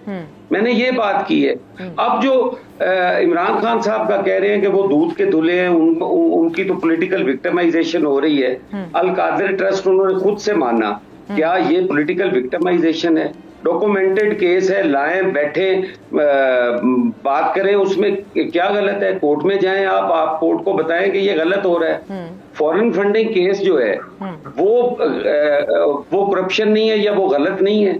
मैंने ये बात की है। अब जो इमरान खान साहब का कह रहे हैं कि वो दूध के धुले हैं, उनकी तो पॉलिटिकल विक्टिमाइजेशन हो रही है। अल कादिर ट्रस्ट उन्होंने खुद से माना। क्या ये पॉलिटिकल विक्टिमाइजेशन है? डॉक्यूमेंटेड केस है, लाएं, बैठे, बात करें, उसमें क्या गलत है? कोर्ट में जाएं, आप कोर्ट को बताएं कि ये गलत हो रहा है। फॉरेन फंडिंग केस जो है वो करप्शन नहीं है या वो गलत नहीं है?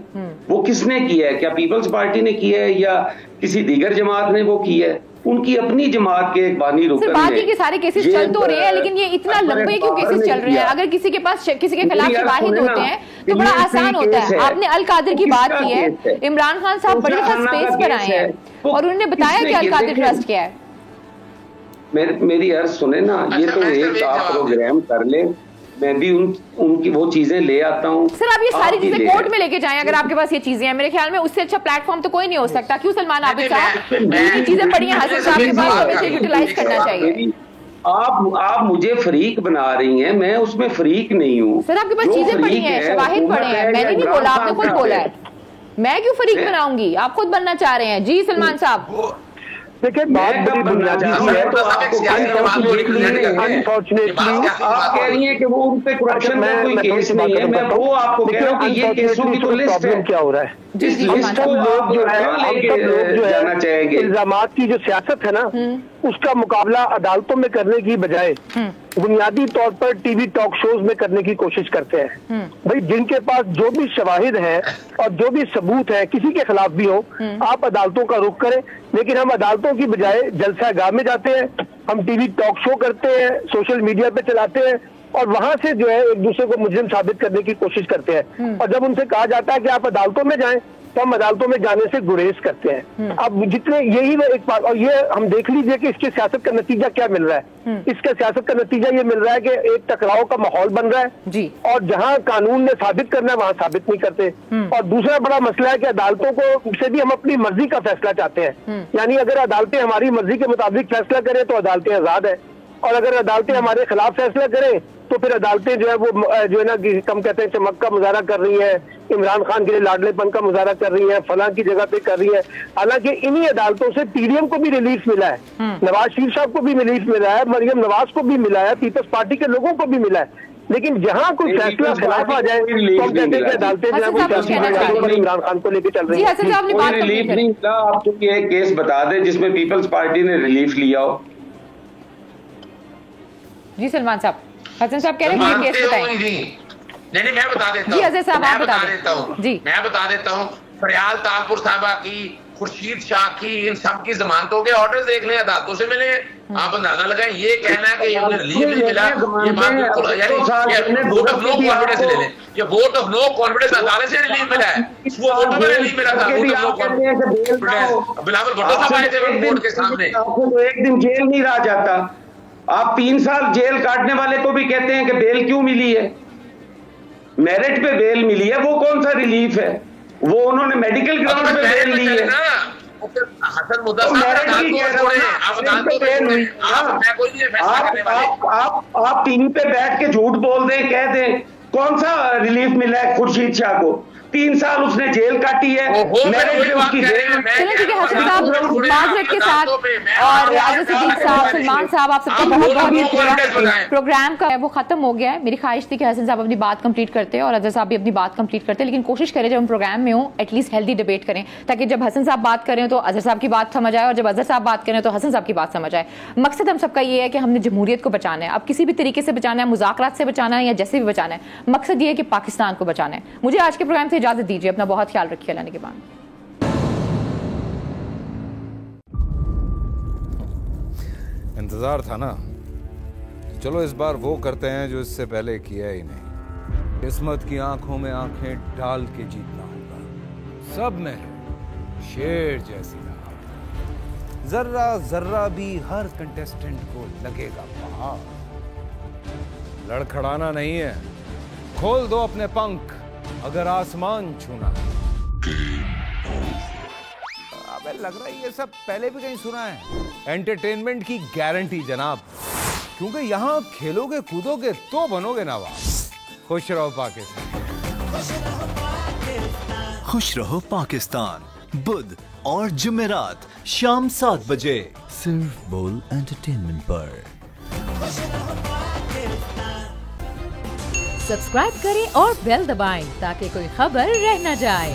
वो किसने किया है? क्या पीपल्स पार्टी ने किया है या किसी दीगर जमात ने वो किया है? उनकी अपनी जमात के एक बानी रुकन बात है कि सारे केसेस चल तो रहे हैं, लेकिन ये इतना लंबे क्यों केसेस चल रहे हैं? अगर किसी के पास किसी के खिलाफ शवाहिद होते हैं तो बड़ा आसान होता है। आपने अल कादिर की बात की है, इमरान खान साहब बड़ी दफा स्पेस पर आए हैं और उन्होंने बताया कि अल कादिर ट्रस्ट क्या है। मेरी अर्ज सुने ना, ये तो एक आप प्रोग्राम कर ले, मैं भी उनकी वो चीजें ले आता हूँ। सर आप ये सारी चीजें कोर्ट में लेके जाएं अगर आपके पास ये चीजें हैं। मेरे ख्याल में उससे अच्छा प्लेटफॉर्म तो कोई नहीं हो सकता। क्यों सलमान आबिद साहब, ये चीजें पड़ी हैं हसन साहब के पास, हमें इसे यूटिलाइज करना चाहिए। आप मुझे फरीक बना रही हैं, मैं उसमें फरीक नहीं हूँ। सर आपके पास चीजें पड़ी हैं, शवाहिद पड़े हैं, मैंने नहीं बोला, आपने खुद बोला है। मैं क्यों फरीक बनाऊंगी? आप खुद बनना चाह रहे हैं। जी सलमान साहब, देखिए बात बड़ी बुनियादी है। तो अनफॉर्चुनेटली आप कह रही हैं कि वो उन पे करप्शन का कोई केस नहीं है। मैं वो आपको कह रहा हूं कि ये केसों की तो लिस्ट है। क्या हो रहा है? इस लिस्ट को आप जो है जाना चाहेंगे। इल्जामात की जो सियासत है ना, उसका मुकाबला अदालतों में करने की बजाय बुनियादी तौर पर टीवी टॉक शोज में करने की कोशिश करते हैं। भाई जिनके पास जो भी शवाहिद है और जो भी सबूत है किसी के खिलाफ भी हो, आप अदालतों का रुख करें। लेकिन हम अदालतों की बजाय जलसागाह में जाते हैं, हम टीवी टॉक शो करते हैं, सोशल मीडिया पे चलाते हैं और वहां से जो है एक दूसरे को मुजरिम साबित करने की कोशिश करते हैं। और जब उनसे कहा जाता है कि आप अदालतों में जाएं तो हम अदालतों में जाने से गुरेज करते हैं। अब जितने यही एक बात, और ये हम देख लीजिए कि इसके सियासत का नतीजा क्या मिल रहा है। इसका सियासत का नतीजा ये मिल रहा है कि एक टकराव का माहौल बन रहा है जी, और जहां कानून ने साबित करना है वहां साबित नहीं करते। और दूसरा बड़ा मसला है कि अदालतों को से भी हम अपनी मर्जी का फैसला चाहते हैं, यानी अगर अदालतें हमारी मर्जी के मुताबिक फैसला करें तो अदालतें आजाद है, और अगर अदालतें हमारे खिलाफ फैसला करें तो फिर अदालतें जो है वो जो है ना कम कहते हैं चमक का मुजाहरा कर रही है, इमरान खान के लिए लाडलेपन का मुजाहरा कर रही है, फलां की जगह पे कर रही है। हालांकि इन्हीं अदालतों से पीडीएम को भी रिलीफ मिला है, नवाज शरीफ साहब को भी रिलीफ मिला है, मरियम नवाज को भी मिला है, पीपल्स पार्टी के लोगों को भी मिला है। लेकिन जहां कोई फैसला खिलाफ आ जाए तो हम कहते हैं कि अदालतें जो है वो इमरान खान को लेकर चल रही है। रिलीफ नहीं मिला। आप चूंकि एक केस बता दें जिसमें पीपल्स पार्टी ने रिलीफ लिया हो। जी सलमान साहब, हसन साहब कह रहे हैं केस बताएं। नहीं मैं बता देता हूँ। जी हसन साहब आप बता देता हूँ जी, मैं बता देता हूँ। फरियाल तालपुर साहबा की, खुर्शीद शाह की, इन सब की जमानतों के ऑर्डर देख लें, अदालतों से मिले, आप अंदाजा लगाएं। ये कहना है कि ये रिलीफ नहीं मिला, ये बात बिल्कुल यानी वोट ऑफ नो कॉन्फिडेंस ले लें, ये वोट ऑफ नो कॉन्फिडेंस अदालत से रिलीफ मिला है, वो वोटों में रिलीफ मिला था। Vote of no confidence Bilawal Bhutto साहब आए थे कोर्ट के सामने। एक दिन जेल नहीं रह जाता। आप 3 साल जेल काटने वाले को भी कहते हैं कि बेल क्यों मिली है, मेरिट पे बेल मिली है, वो कौन सा रिलीफ है? वो उन्होंने मेडिकल ग्राउंड पे बेल ली है। आप टीवी पे बैठ के झूठ बोल दें, कह दें कौन सा रिलीफ मिला है खुर्शीद शाह को? 3 साल उसने जेल काटी है, उसकी जेल। चलिए ठीक है हसन साहब, माजरत के साथ और आज़ाद सिद्दीकी साहब, सलमान साहब, आप सबका बहुत बहुत शुक्रिया। प्रोग्राम का वो खत्म हो गया है। मेरी ख्वाहिश थी कि हसन साहब अपनी बात कंप्लीट करते और अजहर साहब भी अपनी बात कंप्लीट करते, लेकिन कोशिश करें जब हम प्रोग्राम में हो एटलीस्ट हेल्दी डिबेट करें, ताकि जब हसन साहब बात करें तो अजहर साहब की बात समझ आए और जब अजहर साहब बात करें तो हसन साहब की बात समझ आए। मकसद हम सबका ये है कि हमने जमहूरियत को बचाना है। अब किसी भी तरीके से बचाना है, मुज़ाकरात से बचाना है या जैसे भी बचाना है, मकसद ये है कि पाकिस्तान को बचाना है। मुझे आज के प्रोग्राम से इजाजत दीजिए, अपना बहुत ख्याल रखिए। अल्लाह के बाद इंतजार था ना, चलो इस बार वो करते हैं जो इससे पहले किया ही नहीं। किस्मत की आंखों में आंखें डाल के जीतना होगा। सब में शेर जैसी राह, जर्रा जर्रा भी हर कंटेस्टेंट को लगेगा पहाड़। लड़खड़ाना नहीं है, खोल दो अपने पंख अगर आसमान छूना है। अबे लग रहा है ये सब पहले भी कहीं सुना है। एंटरटेनमेंट की गारंटी जनाब, क्योंकि यहाँ खेलोगे कूदोगे तो बनोगे नवाब। खुश रहो पाकिस्तान। खुश रहो पाकिस्तान, बुध और जुमेरात शाम 7 बजे सिर्फ बोल एंटरटेनमेंट पर। सब्सक्राइब करें और बेल दबाएं ताकि कोई खबर रह न जाए।